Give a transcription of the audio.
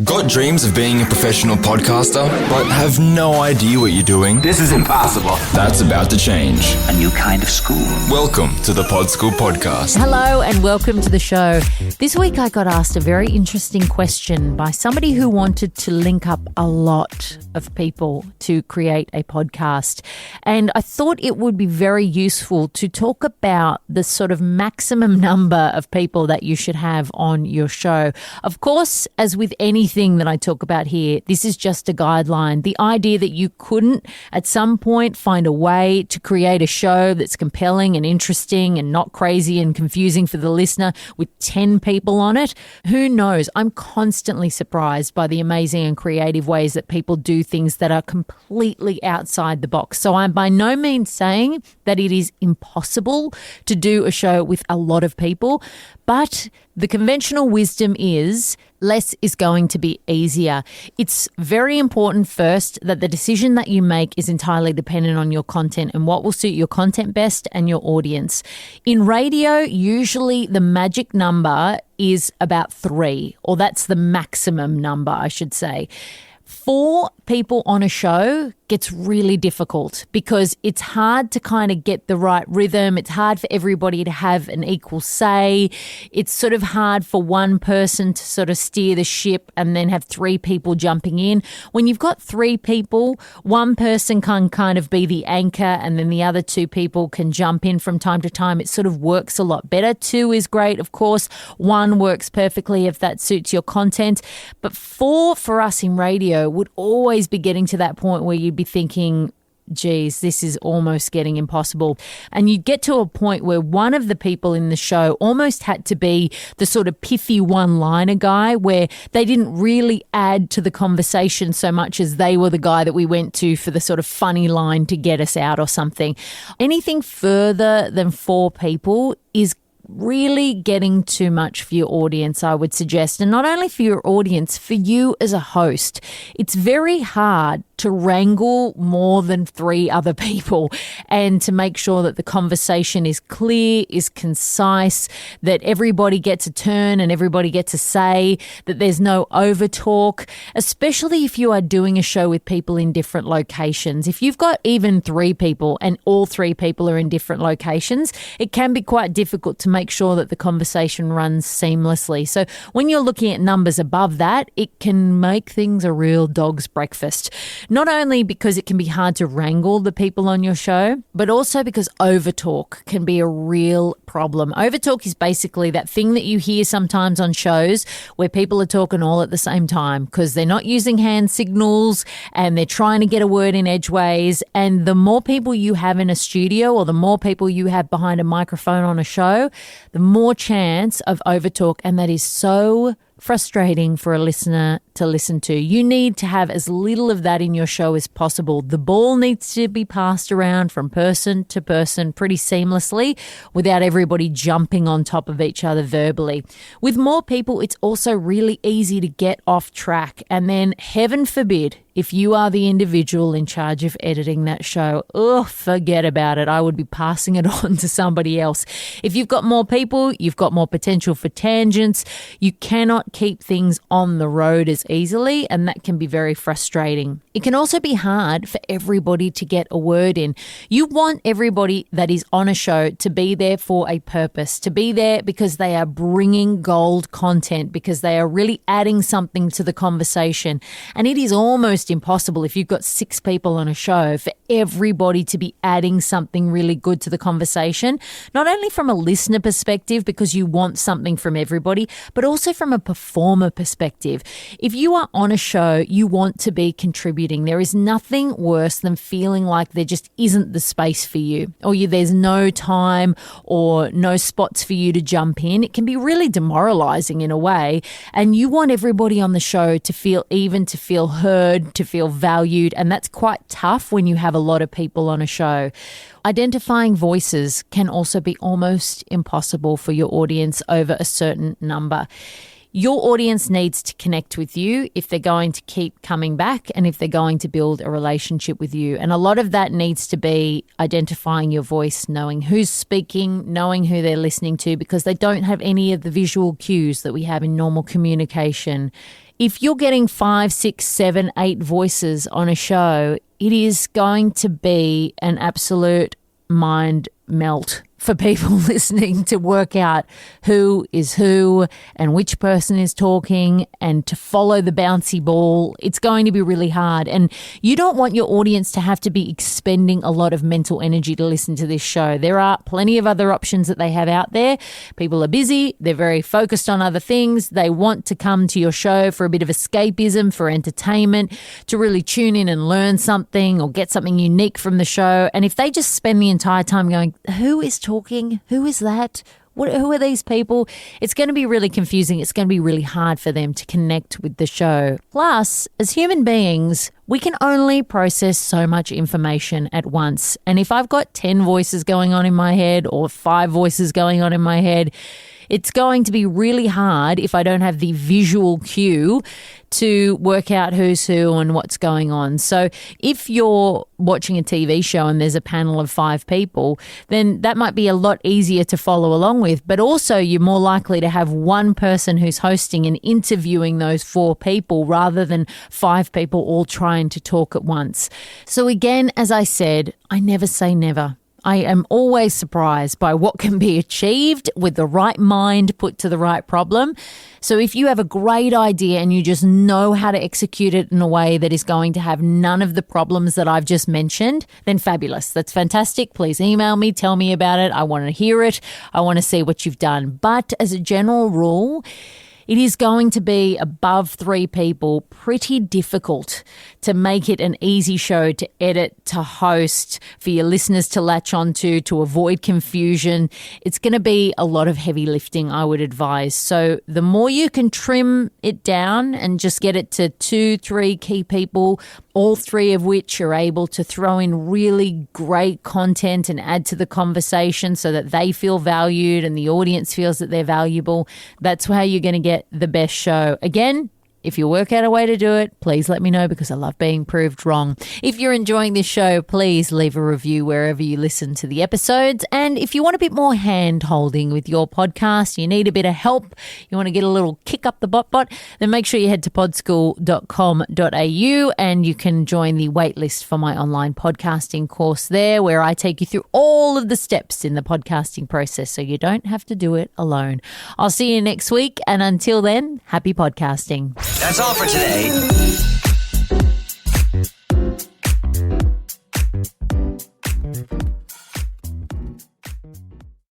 Got dreams of being a professional podcaster, but have no idea what you're doing? This is impossible. That's about to change. A new kind of school. Welcome to the Pod School Podcast. Hello and welcome to the show. This week I got asked a very interesting question by somebody who wanted to link up a lot of people to create a podcast. And I thought it would be very useful to talk about the sort of maximum number of people that you should have on your show. Of course, as with anything that I talk about here, this is just a guideline. The idea that you couldn't at some point find a way to create a show that's compelling and interesting and not crazy and confusing for the listener with 10 people on it, who knows? I'm constantly surprised by the amazing and creative ways that people do things that are completely outside the box. So I'm by no means saying that it is impossible to do a show with a lot of people, but the conventional wisdom is less is going to be easier. It's very important first that the decision that you make is entirely dependent on your content and what will suit your content best and your audience. In radio, usually the magic number is about 3, or that's the maximum number, I should say. 4 people on a show gets really difficult because it's hard to kind of get the right rhythm. It's hard for everybody to have an equal say. It's sort of hard for one person to sort of steer the ship and then have 3 people jumping in. When you've got 3 people, one person can kind of be the anchor and then the other 2 people can jump in from time to time. It sort of works a lot better. 2 is great, of course. 1 works perfectly if that suits your content. But 4 for us in radio would always be getting to that point where you'd be thinking, geez, this is almost getting impossible. And you'd get to a point where one of the people in the show almost had to be the sort of pithy one-liner guy where they didn't really add to the conversation so much as they were the guy that we went to for the sort of funny line to get us out or something. Anything further than 4 people is really getting too much for your audience, I would suggest. And not only for your audience, for you as a host. It's very hard to wrangle more than 3 other people and to make sure that the conversation is clear, is concise, that everybody gets a turn and everybody gets a say, that there's no over talk, especially if you are doing a show with people in different locations. If you've got even 3 people and all 3 people are in different locations, it can be quite difficult to make sure that the conversation runs seamlessly. So when you're looking at numbers above that, it can make things a real dog's breakfast. Not only because it can be hard to wrangle the people on your show, but also because overtalk can be a real problem. Overtalk is basically that thing that you hear sometimes on shows where people are talking all at the same time because they're not using hand signals and they're trying to get a word in edgeways. And the more people you have in a studio or the more people you have behind a microphone on a show, the more chance of overtalk. And that is so frustrating for a listener to listen to. You need to have as little of that in your show as possible. The ball needs to be passed around from person to person pretty seamlessly without everybody jumping on top of each other verbally. With more people, it's also really easy to get off track. And then, heaven forbid, if you are the individual in charge of editing that show, forget about it. I would be passing it on to somebody else. If you've got more people, you've got more potential for tangents. You cannot keep things on the road as easily, and that can be very frustrating. It can also be hard for everybody to get a word in. You want everybody that is on a show to be there for a purpose, to be there because they are bringing gold content, because they are really adding something to the conversation. And it is almost impossible if you've got 6 people on a show for everybody to be adding something really good to the conversation, not only from a listener perspective because you want something from everybody, but also from a performer perspective. If you are on a show, you want to be contributing. There is nothing worse than feeling like there just isn't the space for you, or there's no time or no spots for you to jump in. It can be really demoralizing in a way, and you want everybody on the show to feel even, to feel heard, to feel valued, and that's quite tough when you have a lot of people on a show. Identifying voices can also be almost impossible for your audience over a certain number. Your audience needs to connect with you if they're going to keep coming back and if they're going to build a relationship with you. And a lot of that needs to be identifying your voice, knowing who's speaking, knowing who they're listening to, because they don't have any of the visual cues that we have in normal communication. if you're getting 5, 6, 7, 8 voices on a show, it is going to be an absolute mind melt for people listening to work out who is who and which person is talking and to follow the bouncy ball. It's going to be really hard. And you don't want your audience to have to be expending a lot of mental energy to listen to this show. There are plenty of other options that they have out there. People are busy. They're very focused on other things. They want to come to your show for a bit of escapism, for entertainment, to really tune in and learn something or get something unique from the show. And if they just spend the entire time going, who is talking? Who is that? Who are these people? It's going to be really confusing. It's going to be really hard for them to connect with the show. Plus, as human beings, we can only process so much information at once. And if I've got 10 voices going on in my head or 5 voices going on in my head, it's going to be really hard if I don't have the visual cue to work out who's who and what's going on. So if you're watching a TV show and there's a panel of 5 people, then that might be a lot easier to follow along with. But also you're more likely to have one person who's hosting and interviewing those 4 people rather than 5 people all trying to talk at once. So again, as I said, I never say never. I am always surprised by what can be achieved with the right mind put to the right problem. So if you have a great idea and you just know how to execute it in a way that is going to have none of the problems that I've just mentioned, then fabulous. That's fantastic. Please email me, tell me about it. I want to hear it. I want to see what you've done. But as a general rule, it is going to be above 3 people, pretty difficult to make it an easy show to edit, to host, for your listeners to latch onto, to avoid confusion. It's going to be a lot of heavy lifting, I would advise. So the more you can trim it down and just get it to 2, 3 key people, all 3 of which are able to throw in really great content and add to the conversation so that they feel valued and the audience feels that they're valuable, that's how you're going to get the best show. Again, if you work out a way to do it, please let me know because I love being proved wrong. If you're enjoying this show, please leave a review wherever you listen to the episodes. And if you want a bit more hand-holding with your podcast, you need a bit of help, you want to get a little kick up the bot, then make sure you head to podschool.com.au and you can join the waitlist for my online podcasting course there, where I take you through all of the steps in the podcasting process so you don't have to do it alone. I'll see you next week, and until then, happy podcasting. That's all for today.